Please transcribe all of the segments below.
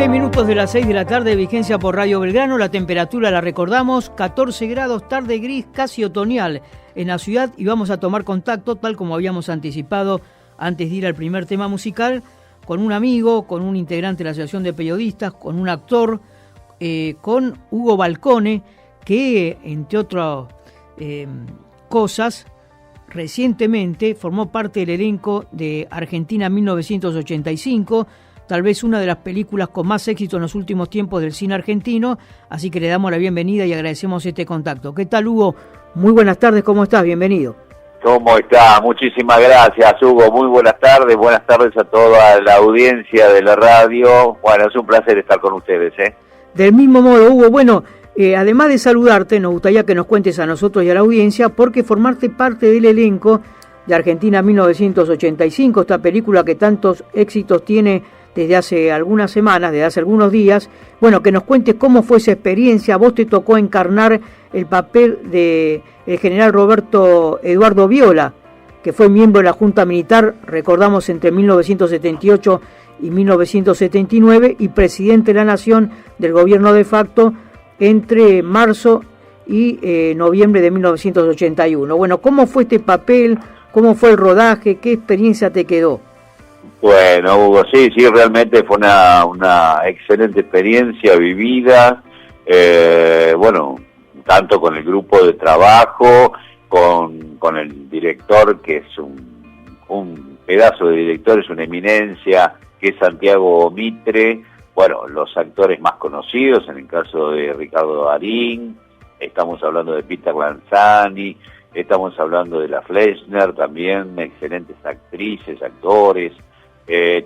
Minutos de las 6 de la tarde, vigencia por Radio Belgrano. La temperatura, la recordamos, 14 grados, tarde gris, casi otoñal en la ciudad, y vamos a tomar contacto, tal como habíamos anticipado antes de ir al primer tema musical, con un amigo, con un integrante de la Asociación de Periodistas, con un actor, con Hugo Balcone, que, entre otras cosas, recientemente formó parte del elenco de Argentina 1985, tal vez una de las películas con más éxito en los últimos tiempos del cine argentino, así que le damos la bienvenida y agradecemos este contacto. ¿Qué tal, Hugo? Muy buenas tardes, ¿cómo estás? Bienvenido. ¿Cómo está? Muchísimas gracias, Hugo. Muy buenas tardes a toda la audiencia de la radio. Bueno, es un placer estar con ustedes, ¿eh? Del mismo modo, Hugo, bueno, además de saludarte, nos gustaría que nos cuentes a nosotros y a la audiencia, porque formaste parte del elenco de Argentina 1985, esta película que tantos éxitos tiene desde hace algunas semanas, desde hace algunos días. Bueno, que nos cuentes cómo fue esa experiencia. Vos te tocó encarnar el papel de el general Roberto Eduardo Viola, que fue miembro de la Junta Militar, recordamos, entre 1978 y 1979, y presidente de la Nación del gobierno de facto entre marzo y noviembre de 1981. Bueno, ¿cómo fue este papel? ¿Cómo fue el rodaje? ¿Qué experiencia te quedó? Bueno, Hugo, sí, realmente fue una excelente experiencia vivida, bueno, tanto con el grupo de trabajo, con el director, que es un pedazo de director, es una eminencia, que es Santiago Mitre, bueno, los actores más conocidos, en el caso de Ricardo Darín, estamos hablando de Peter Lanzani, estamos hablando de la Fleschner, también excelentes actrices, actores,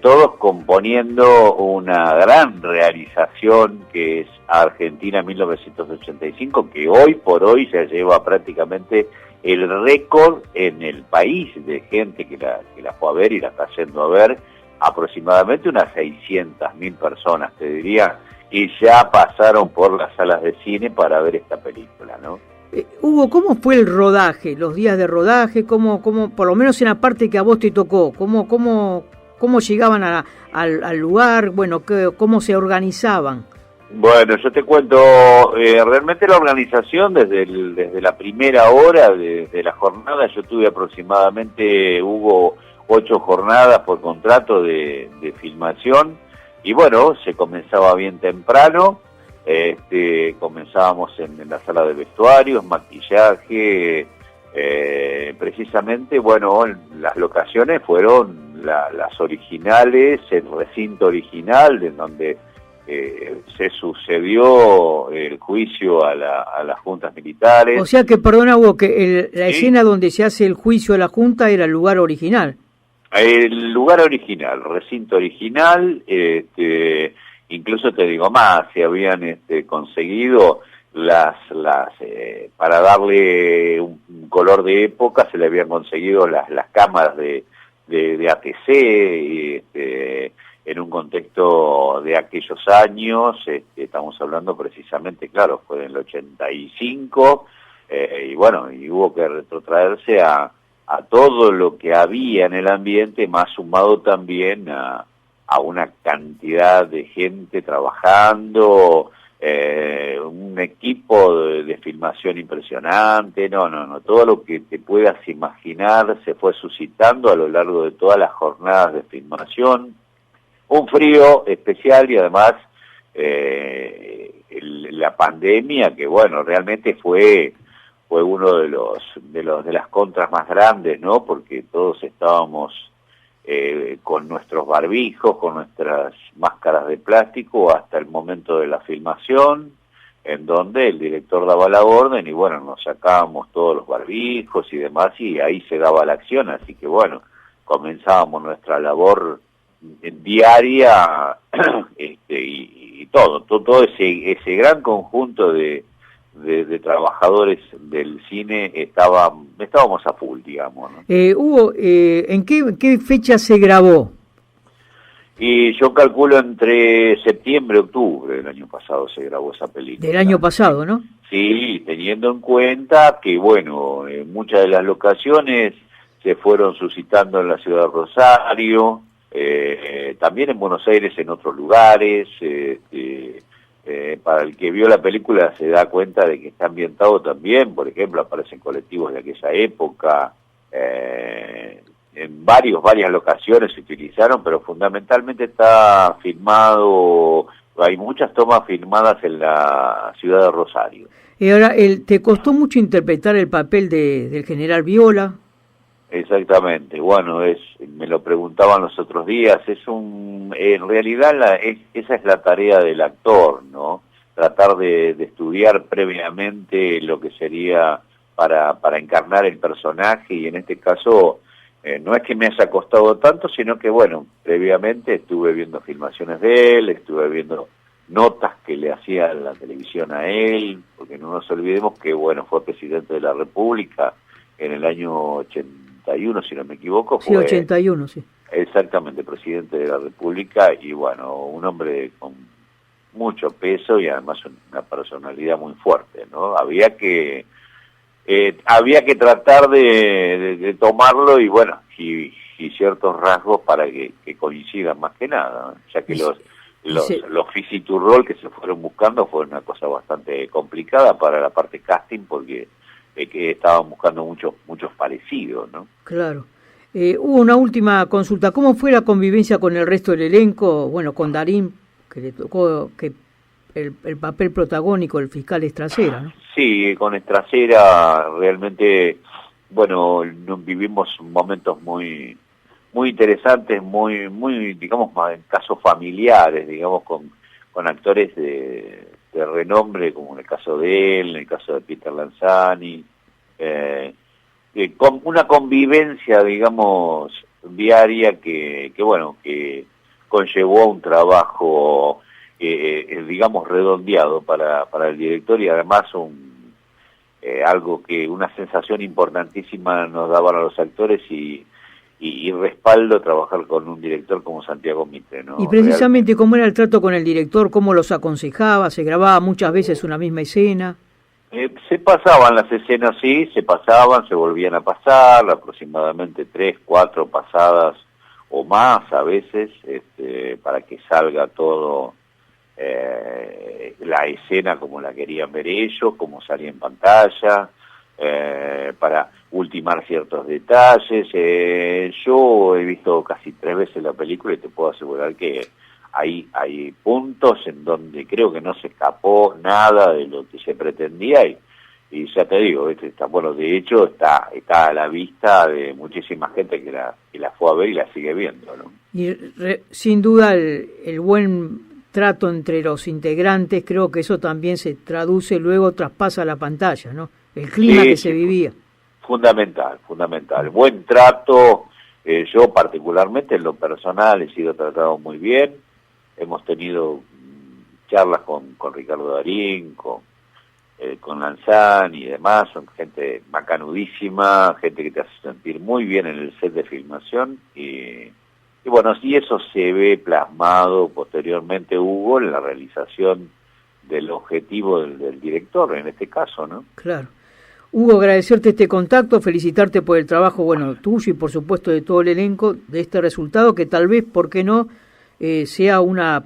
todos componiendo una gran realización que es Argentina 1985, que hoy por hoy se lleva prácticamente el récord en el país de gente que la fue a ver y la está yendo a ver, aproximadamente unas 600.000 personas, te diría, y ya pasaron por las salas de cine para ver esta película, ¿no? Hugo, ¿cómo fue el rodaje, los días de rodaje? ¿Cómo, por lo menos en la parte que a vos te tocó, cómo llegaban al lugar? Bueno, ¿cómo se organizaban? Bueno, yo te cuento, realmente la organización desde la primera hora de la jornada, yo tuve aproximadamente, hubo 8 jornadas por contrato de filmación, y bueno, se comenzaba bien temprano, comenzábamos en la sala de vestuarios, maquillaje, precisamente, bueno, las locaciones fueron las originales, el recinto original, en donde se sucedió el juicio a las juntas militares. O sea que, perdona Hugo, que la escena donde se hace el juicio a la junta era el lugar original. El lugar original, recinto original, incluso te digo más, se habían conseguido para darle un color de época, se le habían conseguido las cámaras de ATC, en un contexto de aquellos años, estamos hablando precisamente, claro, fue en el 85, y bueno, y hubo que retrotraerse a todo lo que había en el ambiente, más sumado también a una cantidad de gente trabajando, un equipo de filmación impresionante, no, todo lo que te puedas imaginar se fue suscitando a lo largo de todas las jornadas de filmación, un frío especial y además la pandemia, que bueno, realmente fue uno de las contras más grandes, ¿no? Porque todos estábamos con nuestros barbijos, con nuestras máscaras de plástico hasta el momento de la filmación, en donde el director daba la orden y bueno, nos sacábamos todos los barbijos y demás, y ahí se daba la acción, así que bueno, comenzábamos nuestra labor diaria, y todo ese gran conjunto de trabajadores del cine estábamos a full, digamos, ¿no? Hugo, ¿en qué fecha se grabó? Y yo calculo entre septiembre y octubre del año pasado se grabó esa película. Del año pasado, ¿no? Sí, teniendo en cuenta que, bueno, muchas de las locaciones se fueron suscitando en la ciudad de Rosario, también en Buenos Aires, en otros lugares. Para el que vio la película se da cuenta de que está ambientado también, por ejemplo, aparecen colectivos de aquella época, en varias locaciones se utilizaron, pero fundamentalmente está filmado, hay muchas tomas filmadas en la ciudad de Rosario. Y ahora, ¿te costó mucho interpretar el papel del general Viola? Exactamente, bueno, me lo preguntaban los otros días, en realidad esa es la tarea del actor, ¿no? Tratar de estudiar previamente lo que sería para encarnar el personaje, y en este caso no es que me haya costado tanto, sino que, bueno, previamente estuve viendo filmaciones de él, estuve viendo notas que le hacía la televisión a él, porque no nos olvidemos que, bueno, fue presidente de la República en el año 81, si no me equivoco. Sí, 81, sí. Exactamente, presidente de la República, y bueno, un hombre con mucho peso y además una personalidad muy fuerte, ¿no? Había que tratar de tomarlo y, bueno, y ciertos rasgos para que coincidan más que nada, ¿no? Ya que los fisiturrol que se fueron buscando fue una cosa bastante complicada para la parte casting, porque que estaban buscando muchos parecidos, ¿no? Claro. Hubo una última consulta. ¿Cómo fue la convivencia con el resto del elenco? Bueno, con Darín, que le tocó el papel protagónico, el fiscal Estracera, ¿no? Sí, con Estracera realmente, bueno, vivimos momentos muy interesantes, muy digamos, en casos familiares, digamos, con actores de renombre, como en el caso de él, en el caso de Peter Lanzani, con una convivencia, digamos, diaria que bueno, que conllevó un trabajo, digamos, redondeado para el director, y además una sensación importantísima nos daban a los actores y respaldo trabajar con un director como Santiago Mitre, ¿no? Y precisamente, realmente, ¿cómo era el trato con el director? ¿Cómo los aconsejaba? ¿Se grababa muchas veces una misma escena? Se pasaban las escenas, sí, se volvían a pasar, aproximadamente 3, 4 pasadas o más a veces, para que salga todo la escena como la querían ver ellos, como salía en pantalla, para ultimar ciertos detalles. Yo he visto casi 3 veces la película y te puedo asegurar que hay puntos en donde creo que no se escapó nada de lo que se pretendía, y ya te digo, bueno, de hecho está a la vista de muchísima gente que la fue a ver y la sigue viendo, ¿no? Y sin duda el buen trato entre los integrantes, creo que eso también se traduce, luego traspasa la pantalla, ¿no? El clima que se vivía. Fundamental. Buen trato. Yo particularmente en lo personal he sido tratado muy bien. Hemos tenido charlas con Ricardo Darín, con Lanzani y demás. Son gente macanudísima, gente que te hace sentir muy bien en el set de filmación. Y bueno, sí, eso se ve plasmado posteriormente, Hugo, en la realización del objetivo del director, en este caso, ¿no? Claro. Hugo, agradecerte este contacto, felicitarte por el trabajo, bueno, tuyo y por supuesto de todo el elenco, de este resultado que tal vez, ¿por qué no?, sea una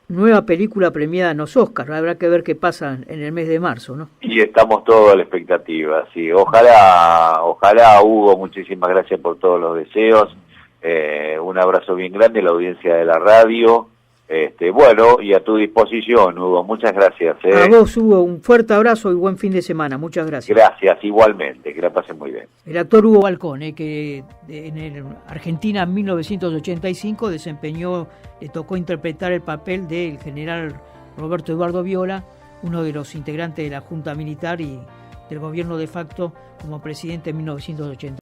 nueva película premiada en los Oscars. Habrá que ver qué pasa en el mes de marzo, ¿no? Y estamos todos a la expectativa, sí. Ojalá, Hugo, muchísimas gracias por todos los deseos. Un abrazo bien grande a la audiencia de la radio. Bueno, y a tu disposición, Hugo, muchas gracias. A vos, Hugo, un fuerte abrazo y buen fin de semana, muchas gracias. Gracias, igualmente, que la pasen muy bien. El actor Hugo Balcón, que en Argentina en 1985 le tocó interpretar el papel del general Roberto Eduardo Viola, uno de los integrantes de la Junta Militar y del gobierno de facto como presidente en 1980.